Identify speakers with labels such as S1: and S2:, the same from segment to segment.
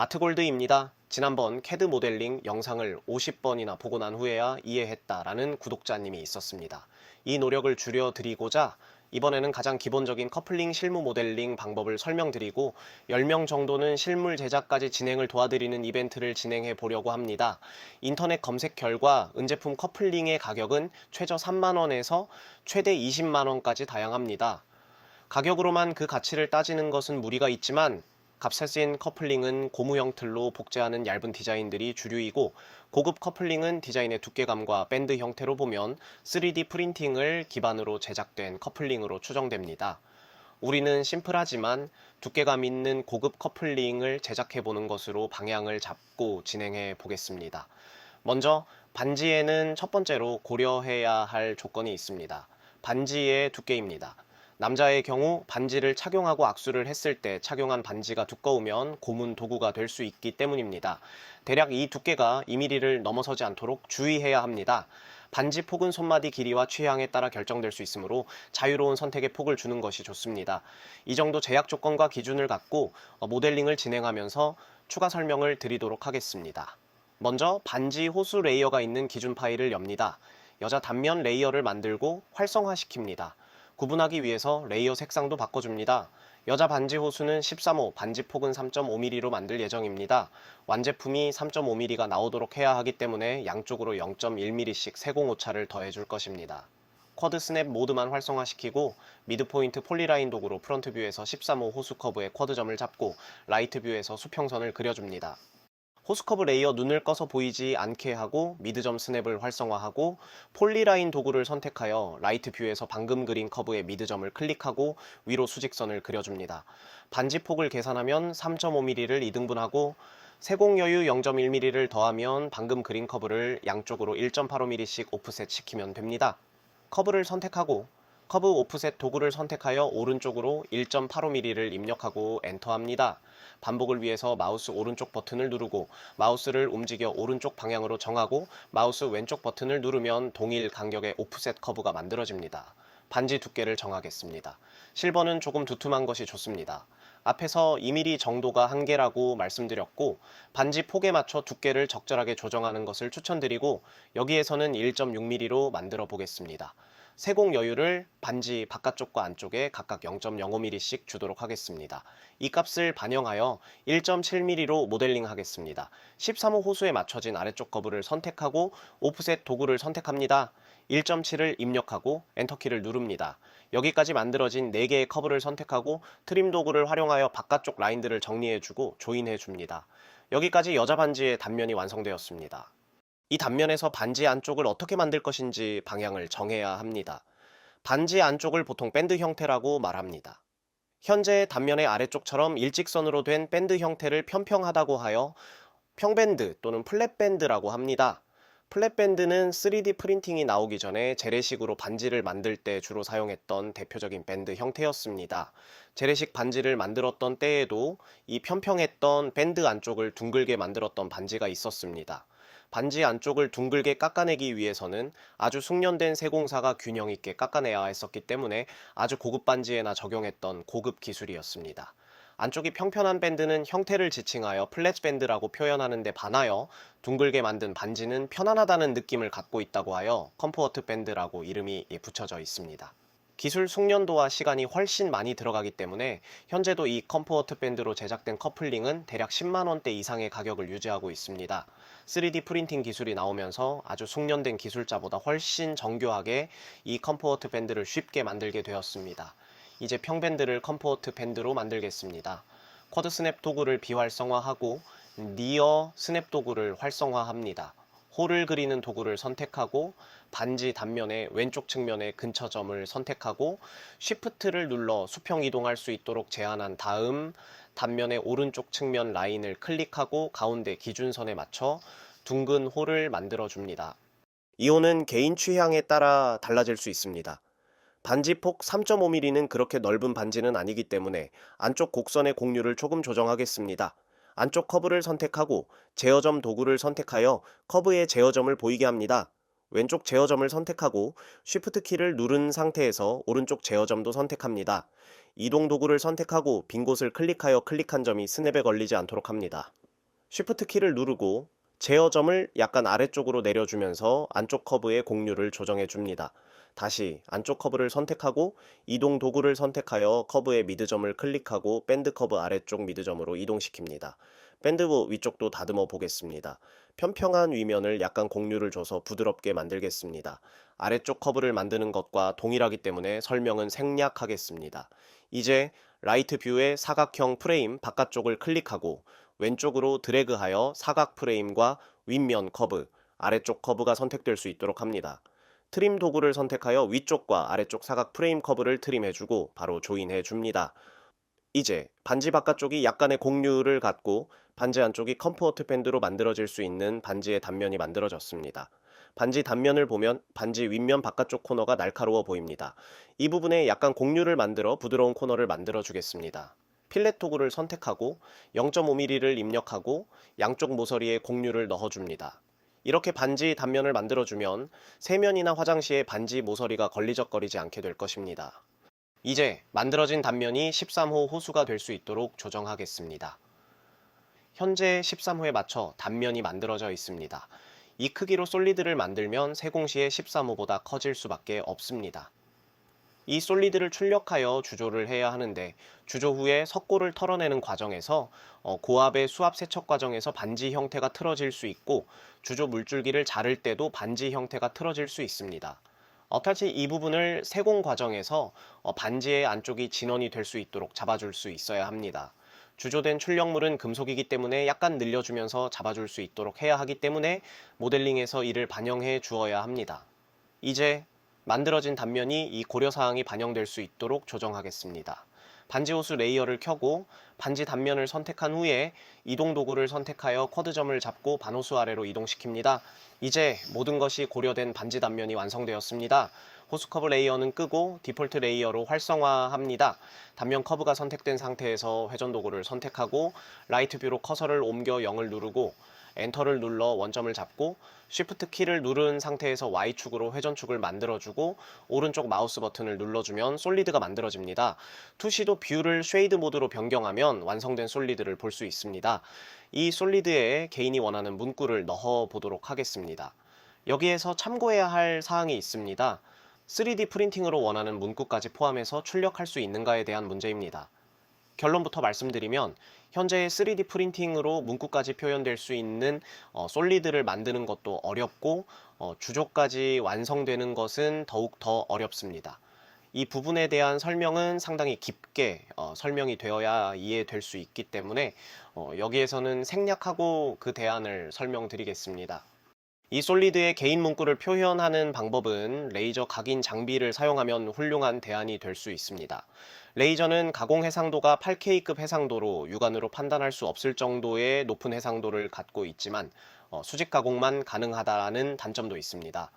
S1: 아트골드입니다. 지난번 캐드 모델링 영상을 50번이나 보고 난 후에야 이해했다라는 구독자님이 있었습니다. 이 노력을 줄여드리고자 이번에는 가장 기본적인 커플링 실무 모델링 방법을 설명드리고 10명 정도는 실물 제작까지 진행을 도와드리는 이벤트를 진행해 보려고 합니다. 인터넷 검색 결과 은제품 커플링의 가격은 최저 3만원에서 최대 20만원까지 다양합니다. 가격으로만 그 가치를 따지는 것은 무리가 있지만 값에 쓰인 커플링은 고무형 틀로 복제하는 얇은 디자인들이 주류이고 고급 커플링은 디자인의 두께감과 밴드 형태로 보면 3D 프린팅을 기반으로 제작된 커플링으로 추정됩니다. 우리는 심플하지만 두께감 있는 고급 커플링을 제작해 보는 것으로 방향을 잡고 진행해 보겠습니다. 먼저 반지에는 첫 번째로 고려해야 할 조건이 있습니다. 반지의 두께입니다. 남자의 경우 반지를 착용하고 악수를 했을 때 착용한 반지가 두꺼우면 고문 도구가 될 수 있기 때문입니다. 대략 이 두께가 2mm를 넘어서지 않도록 주의해야 합니다. 반지 폭은 손마디 길이와 취향에 따라 결정될 수 있으므로 자유로운 선택의 폭을 주는 것이 좋습니다. 이 정도 제약 조건과 기준을 갖고 모델링을 진행하면서 추가 설명을 드리도록 하겠습니다. 먼저 반지 호수 레이어가 있는 기준 파일을 엽니다. 여자 단면 레이어를 만들고 활성화시킵니다. 구분하기 위해서 레이어 색상도 바꿔줍니다. 여자 반지 호수는 13호, 반지 폭은 3.5mm로 만들 예정입니다. 완제품이 3.5mm가 나오도록 해야 하기 때문에 양쪽으로 0.1mm씩 세공오차를 더해줄 것입니다. 쿼드 스냅 모드만 활성화시키고 미드포인트 폴리라인 도구로 프런트 뷰에서 13호 호수 커브의 쿼드점을 잡고 라이트 뷰에서 수평선을 그려줍니다. 호스커브 레이어 눈을 꺼서 보이지 않게 하고 미드점 스냅을 활성화하고 폴리라인 도구를 선택하여 라이트 뷰에서 방금 그린 커브의 미드점을 클릭하고 위로 수직선을 그려줍니다. 반지 폭을 계산하면 3.5mm를 2등분하고 세공 여유 0.1mm를 더하면 방금 그린 커브를 양쪽으로 1.85mm씩 오프셋 시키면 됩니다. 커브를 선택하고 커브 오프셋 도구를 선택하여 오른쪽으로 1.85mm를 입력하고 엔터합니다. 반복을 위해서 마우스 오른쪽 버튼을 누르고 마우스를 움직여 오른쪽 방향으로 정하고 마우스 왼쪽 버튼을 누르면 동일 간격의 오프셋 커브가 만들어집니다. 반지 두께를 정하겠습니다. 실버는 조금 두툼한 것이 좋습니다. 앞에서 2mm 정도가 한계라고 말씀드렸고 반지 폭에 맞춰 두께를 적절하게 조정하는 것을 추천드리고 여기에서는 1.6mm로 만들어 보겠습니다. 세공 여유를 반지 바깥쪽과 안쪽에 각각 0.05mm씩 주도록 하겠습니다. 이 값을 반영하여 1.7mm로 모델링 하겠습니다. 13호 호수에 맞춰진 아래쪽 커브를 선택하고 오프셋 도구를 선택합니다. 1.7을 입력하고 엔터키를 누릅니다. 여기까지 만들어진 4개의 커브를 선택하고 트림 도구를 활용하여 바깥쪽 라인들을 정리해주고 조인해줍니다. 여기까지 여자 반지의 단면이 완성되었습니다. 이 단면에서 반지 안쪽을 어떻게 만들 것인지 방향을 정해야 합니다. 반지 안쪽을 보통 밴드 형태라고 말합니다. 현재 단면의 아래쪽처럼 일직선으로 된 밴드 형태를 평평하다고 하여 평밴드 또는 플랫밴드라고 합니다. 플랫밴드는 3D 프린팅이 나오기 전에 재래식으로 반지를 만들 때 주로 사용했던 대표적인 밴드 형태였습니다. 재래식 반지를 만들었던 때에도 이 평평했던 밴드 안쪽을 둥글게 만들었던 반지가 있었습니다. 반지 안쪽을 둥글게 깎아내기 위해서는 아주 숙련된 세공사가 균형 있게 깎아내야 했었기 때문에 아주 고급 반지에나 적용했던 고급 기술이었습니다. 안쪽이 평평한 밴드는 형태를 지칭하여 플랫 밴드라고 표현하는 데 반하여 둥글게 만든 반지는 편안하다는 느낌을 갖고 있다고 하여 컴포트 밴드라고 이름이 붙여져 있습니다. 기술 숙련도와 시간이 훨씬 많이 들어가기 때문에 현재도 이 컴포트 밴드로 제작된 커플링은 대략 10만원대 이상의 가격을 유지하고 있습니다. 3D 프린팅 기술이 나오면서 아주 숙련된 기술자보다 훨씬 정교하게 이 컴포트 밴드를 쉽게 만들게 되었습니다. 이제 평밴드를 컴포트 밴드로 만들겠습니다. 쿼드 스냅 도구를 비활성화하고 니어 스냅 도구를 활성화합니다. 홀을 그리는 도구를 선택하고 반지 단면의 왼쪽 측면의 근처점을 선택하고 쉬프트를 눌러 수평 이동할 수 있도록 제한한 다음 단면의 오른쪽 측면 라인을 클릭하고 가운데 기준선에 맞춰 둥근 홀을 만들어 줍니다. 이 홀은 개인 취향에 따라 달라질 수 있습니다. 반지 폭 3.5mm는 그렇게 넓은 반지는 아니기 때문에 안쪽 곡선의 공률을 조금 조정하겠습니다. 안쪽 커브를 선택하고 제어점 도구를 선택하여 커브의 제어점을 보이게 합니다. 왼쪽 제어점을 선택하고 Shift 키를 누른 상태에서 오른쪽 제어점도 선택합니다. 이동 도구를 선택하고 빈 곳을 클릭하여 클릭한 점이 스냅에 걸리지 않도록 합니다. 쉬프트 키를 누르고 제어점을 약간 아래쪽으로 내려주면서 안쪽 커브의 곡률을 조정해 줍니다. 다시 안쪽 커브를 선택하고 이동 도구를 선택하여 커브의 미드점을 클릭하고 밴드 커브 아래쪽 미드점으로 이동시킵니다. 밴드 위쪽도 다듬어 보겠습니다. 평평한 위면을 약간 곡률을 줘서 부드럽게 만들겠습니다. 아래쪽 커브를 만드는 것과 동일하기 때문에 설명은 생략하겠습니다. 이제 라이트 뷰의 사각형 프레임 바깥쪽을 클릭하고 왼쪽으로 드래그하여 사각 프레임과 윗면 커브, 아래쪽 커브가 선택될 수 있도록 합니다. 트림 도구를 선택하여 위쪽과 아래쪽 사각 프레임 커브를 트림해주고 바로 조인해 줍니다. 이제 반지 바깥쪽이 약간의 곡률을 갖고 반지 안쪽이 컴포트 밴드로 만들어질 수 있는 반지의 단면이 만들어졌습니다. 반지 단면을 보면 반지 윗면 바깥쪽 코너가 날카로워 보입니다. 이 부분에 약간 곡률을 만들어 부드러운 코너를 만들어 주겠습니다. 필렛 도구를 선택하고 0.5mm를 입력하고 양쪽 모서리에 곡률을 넣어줍니다. 이렇게 반지 단면을 만들어주면 세면이나 화장 시에 반지 모서리가 걸리적거리지 않게 될 것입니다. 이제 만들어진 단면이 13호 호수가 될 수 있도록 조정하겠습니다. 현재 13호에 맞춰 단면이 만들어져 있습니다. 이 크기로 솔리드를 만들면 세공시에 13호보다 커질 수밖에 없습니다. 이 솔리드를 출력하여 주조를 해야 하는데 주조 후에 석고를 털어내는 과정에서 고압의 수압 세척 과정에서 반지 형태가 틀어질 수 있고 주조 물줄기를 자를 때도 반지 형태가 틀어질 수 있습니다. 탈치 이 부분을 세공 과정에서 반지의 안쪽이 진원이 될 수 있도록 잡아줄 수 있어야 합니다. 주조된 출력물은 금속이기 때문에 약간 늘려주면서 잡아줄 수 있도록 해야 하기 때문에 모델링에서 이를 반영해 주어야 합니다. 이제 만들어진 단면이 이 고려사항이 반영될 수 있도록 조정하겠습니다. 반지 호수 레이어를 켜고 반지 단면을 선택한 후에 이동 도구를 선택하여 쿼드점을 잡고 반호수 아래로 이동시킵니다. 이제 모든 것이 고려된 반지 단면이 완성되었습니다. 호수 커브 레이어는 끄고 디폴트 레이어로 활성화합니다. 단면 커브가 선택된 상태에서 회전 도구를 선택하고 라이트 뷰로 커서를 옮겨 0을 누르고 엔터를 눌러 원점을 잡고 쉬프트 키를 누른 상태에서 Y축으로 회전축을 만들어주고 오른쪽 마우스 버튼을 눌러주면 솔리드가 만들어집니다. 투시도 뷰를 쉐이드 모드로 변경하면 완성된 솔리드를 볼 수 있습니다. 이 솔리드에 개인이 원하는 문구를 넣어 보도록 하겠습니다. 여기에서 참고해야 할 사항이 있습니다. 3D 프린팅으로 원하는 문구까지 포함해서 출력할 수 있는가에 대한 문제입니다. 결론부터 말씀드리면 현재 3D 프린팅으로 문구까지 표현될 수 있는 솔리드를 만드는 것도 어렵고 주조까지 완성되는 것은 더욱 더 어렵습니다. 이 부분에 대한 설명은 상당히 깊게 설명이 되어야 이해될 수 있기 때문에 여기에서는 생략하고 그 대안을 설명드리겠습니다. 이 솔리드의 개인 문구를 표현하는 방법은 레이저 각인 장비를 사용하면 훌륭한 대안이 될 수 있습니다. 레이저는 가공 해상도가 8K급 해상도로 육안으로 판단할 수 없을 정도의 높은 해상도를 갖고 있지만 수직 가공만 가능하다는 단점도 있습니다.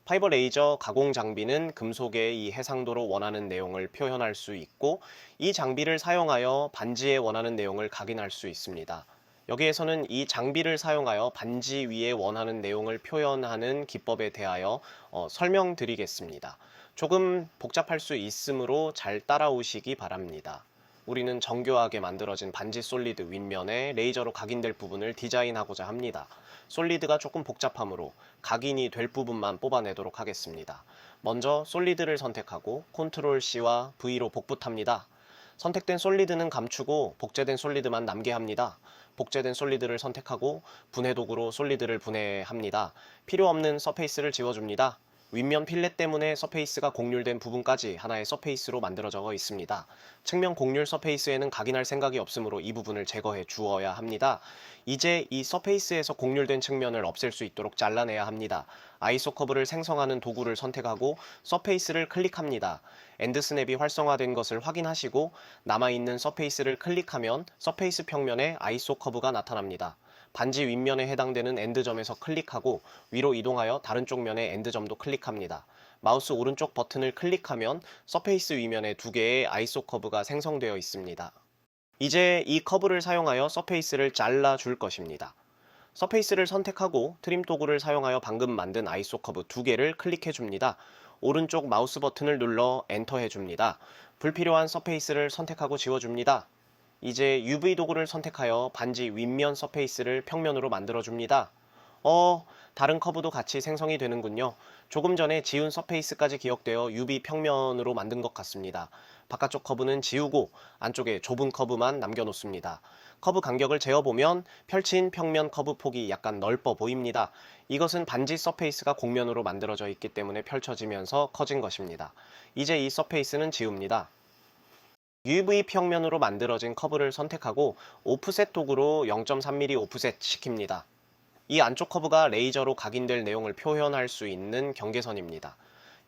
S1: 파이버 레이저 가공 장비는 금속의 이 해상도로 원하는 내용을 표현할 수 있고 이 장비를 사용하여 반지에 원하는 내용을 각인할 수 있습니다. 여기에서는 이 장비를 사용하여 반지 위에 원하는 내용을 표현하는 기법에 대하여 설명드리겠습니다. 조금 복잡할 수 있으므로 잘 따라오시기 바랍니다. 우리는 정교하게 만들어진 반지 솔리드 윗면에 레이저로 각인될 부분을 디자인하고자 합니다. 솔리드가 조금 복잡하므로 각인이 될 부분만 뽑아내도록 하겠습니다. 먼저 솔리드를 선택하고 컨트롤 C와 V로 복붙합니다. 선택된 솔리드는 감추고 복제된 솔리드만 남게 합니다. 복제된 솔리드를 선택하고 분해 도구로 솔리드를 분해합니다. 필요 없는 서페이스를 지워줍니다. 윗면 필렛 때문에 서페이스가 곡률된 부분까지 하나의 서페이스로 만들어져 있습니다. 측면 곡률 서페이스에는 각인할 생각이 없으므로 이 부분을 제거해 주어야 합니다. 이제 이 서페이스에서 곡률된 측면을 없앨 수 있도록 잘라내야 합니다. 아이소 커브를 생성하는 도구를 선택하고 서페이스를 클릭합니다. 엔드 스냅이 활성화된 것을 확인하시고 남아있는 서페이스를 클릭하면 서페이스 평면에 아이소 커브가 나타납니다. 반지 윗면에 해당되는 엔드점에서 클릭하고 위로 이동하여 다른 쪽 면의 엔드점도 클릭합니다. 마우스 오른쪽 버튼을 클릭하면 서페이스 위면에 두 개의 아이소 커브가 생성되어 있습니다. 이제 이 커브를 사용하여 서페이스를 잘라 줄 것입니다. 서페이스를 선택하고 트림 도구를 사용하여 방금 만든 아이소 커브 두 개를 클릭해 줍니다. 오른쪽 마우스 버튼을 눌러 엔터 해줍니다. 불필요한 서페이스를 선택하고 지워줍니다. 이제 UV 도구를 선택하여 반지 윗면 서페이스를 평면으로 만들어줍니다. 다른 커브도 같이 생성이 되는군요. 조금 전에 지운 서페이스까지 기억되어 UV 평면으로 만든 것 같습니다. 바깥쪽 커브는 지우고 안쪽에 좁은 커브만 남겨놓습니다. 커브 간격을 재어보면 펼친 평면 커브 폭이 약간 넓어 보입니다. 이것은 반지 서페이스가 곡면으로 만들어져 있기 때문에 펼쳐지면서 커진 것입니다. 이제 이 서페이스는 지웁니다. UV 평면으로 만들어진 커브를 선택하고 오프셋 도구로 0.3mm 오프셋 시킵니다. 이 안쪽 커브가 레이저로 각인될 내용을 표현할 수 있는 경계선입니다.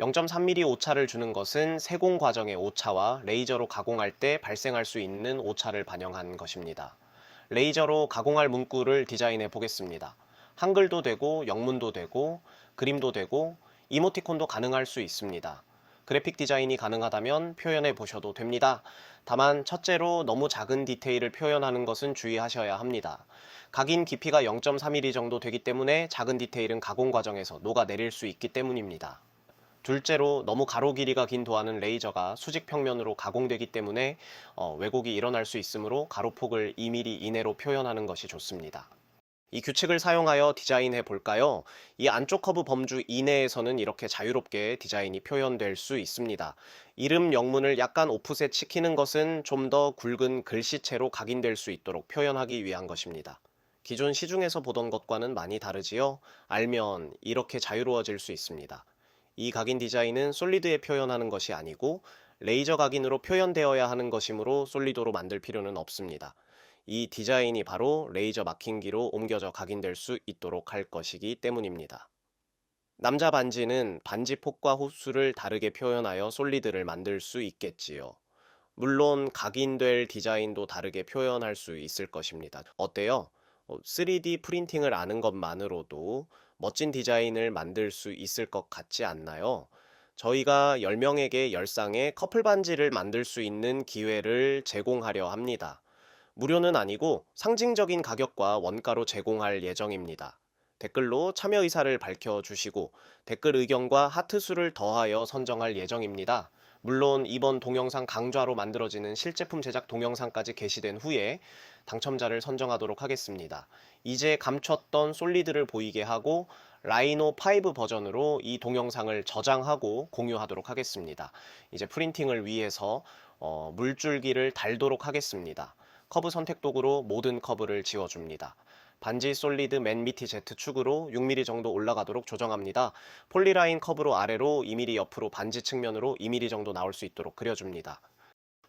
S1: 0.3mm 오차를 주는 것은 세공 과정의 오차와 레이저로 가공할 때 발생할 수 있는 오차를 반영한 것입니다. 레이저로 가공할 문구를 디자인해 보겠습니다. 한글도 되고 영문도 되고 그림도 되고 이모티콘도 가능할 수 있습니다. 그래픽 디자인이 가능하다면 표현해 보셔도 됩니다. 다만 첫째로 너무 작은 디테일을 표현하는 것은 주의하셔야 합니다. 각인 깊이가 0.3mm 정도 되기 때문에 작은 디테일은 가공 과정에서 녹아내릴 수 있기 때문입니다. 둘째로 너무 가로 길이가 긴 도안은 레이저가 수직 평면으로 가공되기 때문에 왜곡이 일어날 수 있으므로 가로폭을 2mm 이내로 표현하는 것이 좋습니다. 이 규칙을 사용하여 디자인해 볼까요? 이 안쪽 커브 범주 이내에서는 이렇게 자유롭게 디자인이 표현될 수 있습니다. 이름 영문을 약간 오프셋 시키는 것은 좀 더 굵은 글씨체로 각인될 수 있도록 표현하기 위한 것입니다. 기존 시중에서 보던 것과는 많이 다르지요? 알면 이렇게 자유로워질 수 있습니다. 이 각인 디자인은 솔리드에 표현하는 것이 아니고 레이저 각인으로 표현되어야 하는 것이므로 솔리드로 만들 필요는 없습니다. 이 디자인이 바로 레이저 마킹기로 옮겨져 각인될 수 있도록 할 것이기 때문입니다. 남자 반지는 반지 폭과 호수를 다르게 표현하여 솔리드를 만들 수 있겠지요. 물론 각인될 디자인도 다르게 표현할 수 있을 것입니다. 어때요? 3D 프린팅을 아는 것만으로도 멋진 디자인을 만들 수 있을 것 같지 않나요? 저희가 10명에게 10쌍의 커플 반지를 만들 수 있는 기회를 제공하려 합니다. 무료는 아니고 상징적인 가격과 원가로 제공할 예정입니다. 댓글로 참여 의사를 밝혀주시고 댓글 의견과 하트 수를 더하여 선정할 예정입니다. 물론 이번 동영상 강좌로 만들어지는 실제품 제작 동영상까지 게시된 후에 당첨자를 선정하도록 하겠습니다. 이제 감췄던 솔리드를 보이게 하고 라이노 5 버전으로 이 동영상을 저장하고 공유하도록 하겠습니다. 이제 프린팅을 위해서 물줄기를 달도록 하겠습니다. 커브 선택 도구로 모든 커브를 지워줍니다. 반지 솔리드 맨 밑이 Z축으로 6mm 정도 올라가도록 조정합니다. 폴리라인 커브로 아래로 2mm 옆으로 반지 측면으로 2mm 정도 나올 수 있도록 그려줍니다.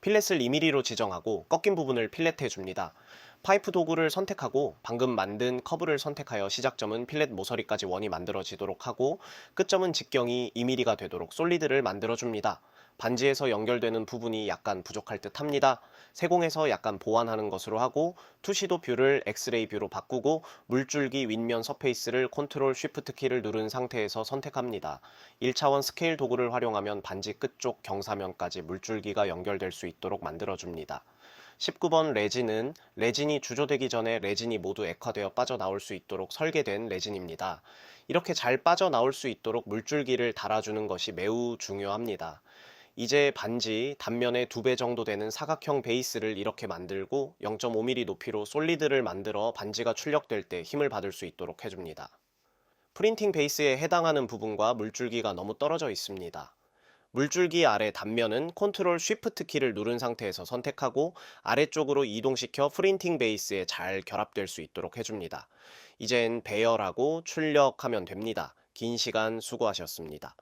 S1: 필렛을 2mm로 지정하고 꺾인 부분을 필렛해줍니다. 파이프 도구를 선택하고 방금 만든 커브를 선택하여 시작점은 필렛 모서리까지 원이 만들어지도록 하고 끝점은 직경이 2mm가 되도록 솔리드를 만들어줍니다. 반지에서 연결되는 부분이 약간 부족할 듯 합니다. 세공에서 약간 보완하는 것으로 하고 투시도 뷰를 엑스레이 뷰로 바꾸고 물줄기 윗면 서페이스를 컨트롤 쉬프트 키를 누른 상태에서 선택합니다. 1차원 스케일 도구를 활용하면 반지 끝쪽 경사면까지 물줄기가 연결될 수 있도록 만들어줍니다. 19번 레진은 레진이 주조되기 전에 레진이 모두 액화되어 빠져나올 수 있도록 설계된 레진입니다. 이렇게 잘 빠져나올 수 있도록 물줄기를 달아주는 것이 매우 중요합니다. 이제 반지 단면의 2배 정도 되는 사각형 베이스를 이렇게 만들고 0.5mm 높이로 솔리드를 만들어 반지가 출력될 때 힘을 받을 수 있도록 해줍니다. 프린팅 베이스에 해당하는 부분과 물줄기가 너무 떨어져 있습니다. 물줄기 아래 단면은 컨트롤 쉬프트 키를 누른 상태에서 선택하고 아래쪽으로 이동시켜 프린팅 베이스에 잘 결합될 수 있도록 해줍니다. 이젠 배열하고 출력하면 됩니다. 긴 시간 수고하셨습니다.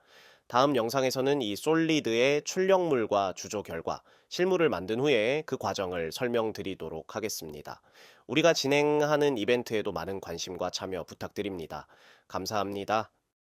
S1: 다음 영상에서는 이 솔리드의 출력물과 주조 결과, 실물을 만든 후에 그 과정을 설명드리도록 하겠습니다. 우리가 진행하는 이벤트에도 많은 관심과 참여 부탁드립니다. 감사합니다.